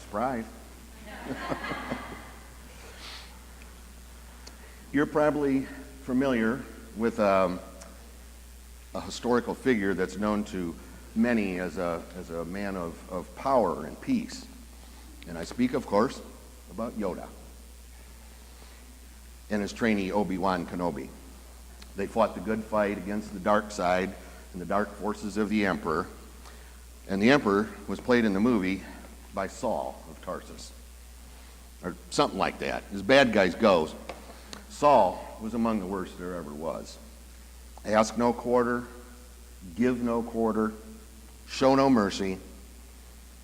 Surprise. You're probably familiar with a historical figure that's known to many as a man of power and peace. And I speak, of course, about Yoda and his trainee Obi-Wan Kenobi. They fought the good fight against the dark side and the dark forces of the Emperor. And the Emperor was played in the movie by Saul of Tarsus, or something like that. As bad guys goes, Saul was among the worst there ever was. Ask no quarter, give no quarter, show no mercy,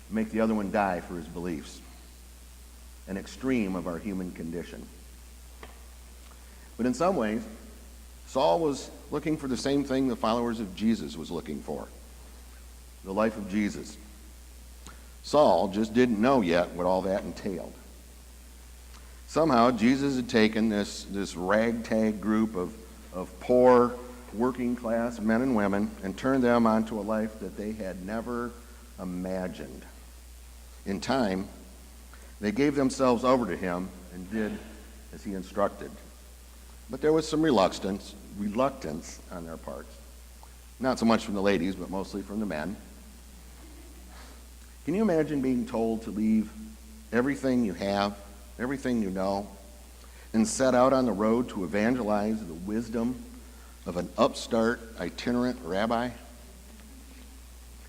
make the other one die for his beliefs. An extreme of our human condition. But in some ways, Saul was looking for the same thing the followers of Jesus was looking for. The life of Jesus. Saul just didn't know yet what all that entailed. Somehow, Jesus had taken this ragtag group of poor, working class men and women and turned them onto a life that they had never imagined. In time, they gave themselves over to him and did as he instructed. But there was some reluctance on their parts. Not so much from the ladies, but mostly from the men. Can you imagine being told to leave everything you have, everything you know, and set out on the road to evangelize the wisdom of an upstart, itinerant rabbi?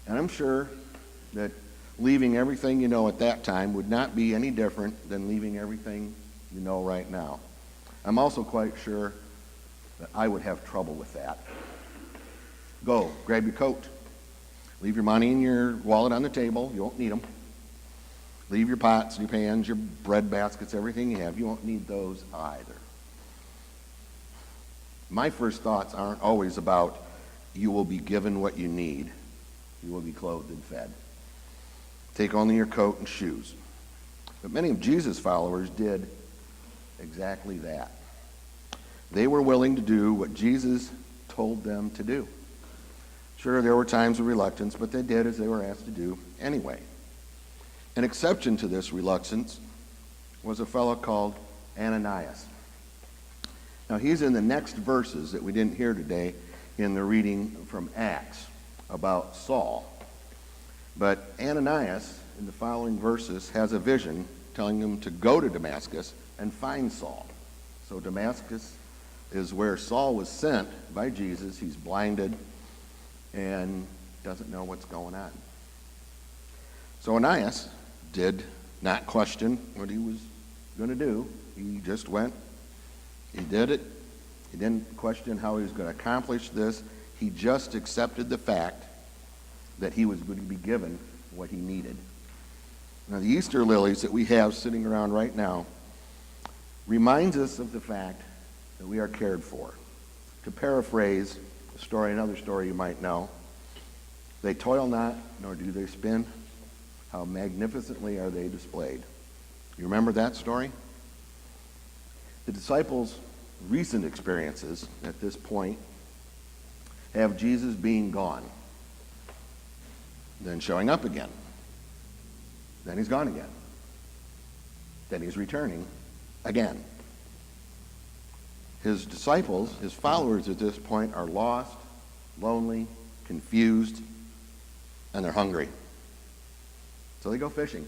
And I'm sure that leaving everything you know at that time would not be any different than leaving everything you know right now. I'm also quite sure that I would have trouble with that. Go, grab your coat. Leave your money and your wallet on the table. You won't need them. Leave your pots, your pans, your bread baskets, everything you have. You won't need those either. My first thoughts aren't always about you will be given what you need. You will be clothed and fed. Take only your coat and shoes. But many of Jesus' followers did exactly that. They were willing to do what Jesus told them to do. Sure, there were times of reluctance, but they did as they were asked to do anyway. An exception to this reluctance was a fellow called Ananias. Now, he's in the next verses that we didn't hear today in the reading from Acts about Saul. But Ananias, in the following verses, has a vision telling him to go to Damascus and find Saul. So Damascus is where Saul was sent by Jesus. He's blinded and doesn't know what's going on. So Ananias did not question what he was going to do. He just went. He did it. He didn't question how he was going to accomplish this. He just accepted the fact that he was going to be given what he needed. Now, the Easter lilies that we have sitting around right now reminds us of the fact that we are cared for. To paraphrase a story, another story you might know, they toil not, nor do they spin. How magnificently are they displayed. You remember that story? The disciples' recent experiences at this point have Jesus being gone, then showing up again, then he's gone again, then he's returning again. His disciples, his followers at this point, are lost, lonely, confused, and they're hungry. So they go fishing.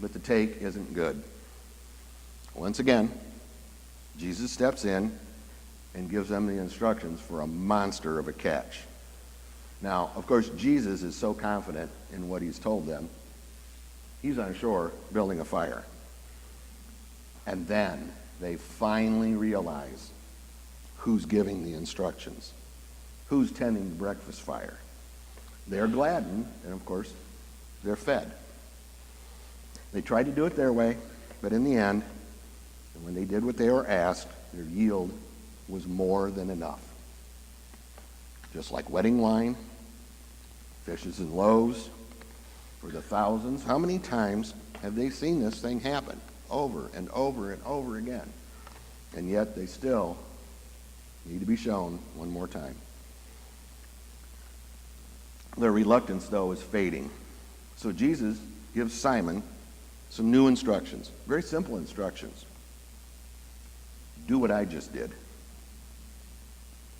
But the take isn't good. Once again, Jesus steps in and gives them the instructions for a monster of a catch. Now, of course, Jesus is so confident in what he's told them, he's on shore building a fire. And then they finally realize who's giving the instructions, who's tending the breakfast fire. They're gladdened, and of course, they're fed. They tried to do it their way, but in the end, when they did what they were asked, their yield was more than enough. Just like wedding wine, fishes and loaves for the thousands. How many times have they seen this thing happen? Over and over and over again. And yet they still need to be shown one more time. Their reluctance, though, is fading. So Jesus gives Simon some new instructions, very simple instructions. Do what I just did.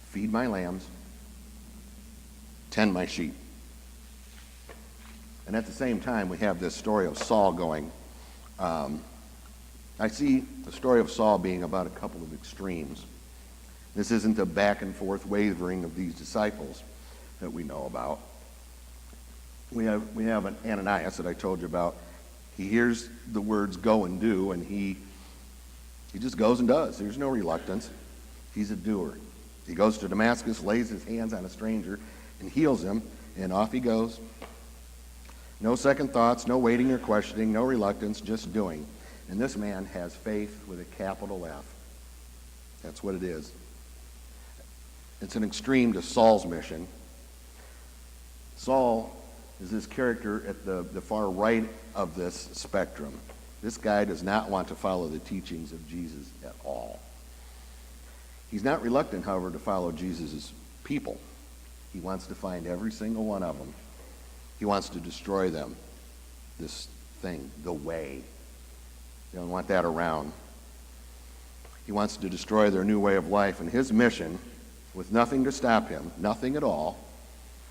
Feed my lambs, tend my sheep. And at the same time, we have this story of Saul going. I see the story of Saul being about a couple of extremes. This isn't the back and forth wavering of these disciples that we know about. We have an Ananias that I told you about. He hears the words go and do, and he just goes and does. There's no reluctance. He's a doer. He goes to Damascus, lays his hands on a stranger, and heals him, and off he goes. No second thoughts, no waiting or questioning, no reluctance, just doing. And this man has faith with a capital F. That's what it is. It's an extreme to Saul's mission. Saul is this character at the far right of this spectrum. This guy does not want to follow the teachings of Jesus at all. He's not reluctant, however, to follow Jesus' people. He wants to find every single one of them. He wants to destroy them. This thing, the way. They don't want that around. He wants to destroy their new way of life, and his mission, with nothing to stop him, nothing at all,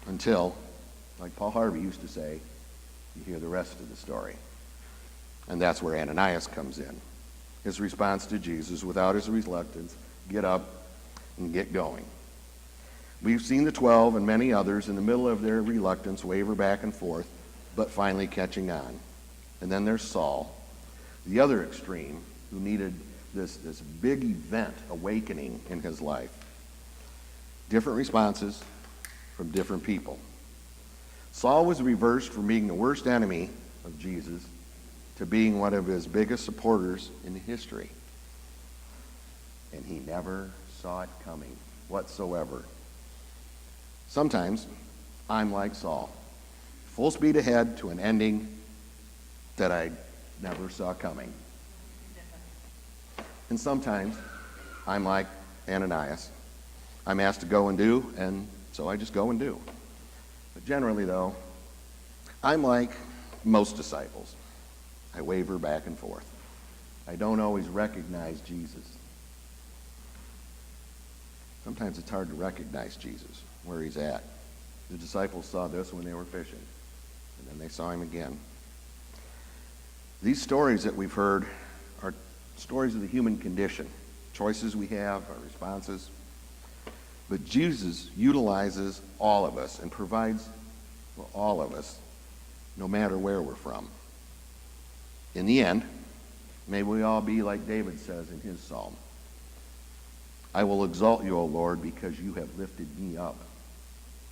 until, like Paul Harvey used to say, you hear the rest of the story. And that's where Ananias comes in. His response to Jesus, without his reluctance, get up and get going. We've seen the 12 and many others in the middle of their reluctance waver back and forth, but finally catching on. And then there's Saul, the other extreme, who needed this big event, awakening in his life. Different responses from different people. Saul was reversed from being the worst enemy of Jesus to being one of his biggest supporters in history. And he never saw it coming whatsoever. Sometimes I'm like Saul, full speed ahead to an ending that I never saw coming. And sometimes I'm like Ananias. I'm asked to go and do, and so I just go and do. But generally, though, I'm like most disciples. I waver back and forth. I don't always recognize Jesus. Sometimes it's hard to recognize Jesus, where he's at. The disciples saw this when they were fishing, and then they saw him again. These stories that we've heard are stories of the human condition, choices we have, our responses. But Jesus utilizes all of us and provides for all of us, no matter where we're from. In the end, may we all be like David says in his psalm. I will exalt you, O Lord, because you have lifted me up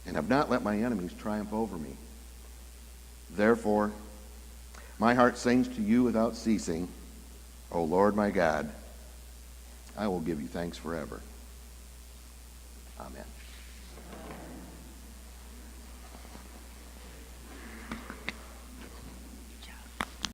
and have not let my enemies triumph over me. Therefore, my heart sings to you without ceasing. O Lord, my God, I will give you thanks forever. Amen.